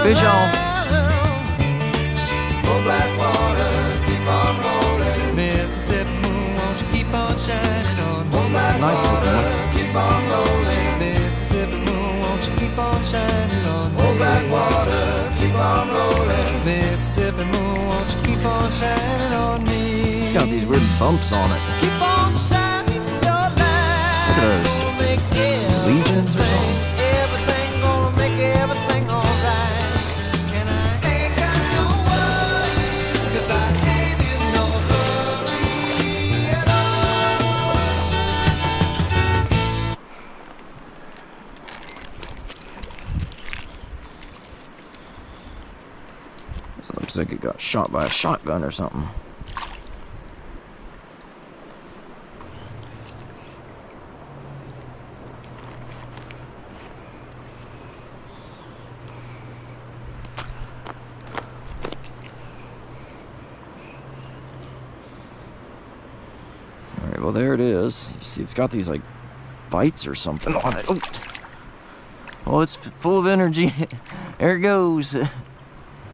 Fish on. Oh, black water, keep on rolling. Mississippi moon, won't you keep on shining on me? Oh, black Nice water, looking. keep on rolling. Mississippi moon, won't you keep on shining on me? Oh, black water, keep on rolling. Mississippi moon, won't you keep on shining on me? It's got these weird bumps on it. Keep on shining your light. Look at those. Gonna make Legions or something? everything, gonna make everything alright. And I ain't got no worries, 'cause I ain't in no hurry at all. It looks like it got shot by a shotgun or something. Alright, well there it is. You see it's got these like bites or something on it. Oh, it's full of energy. There it goes.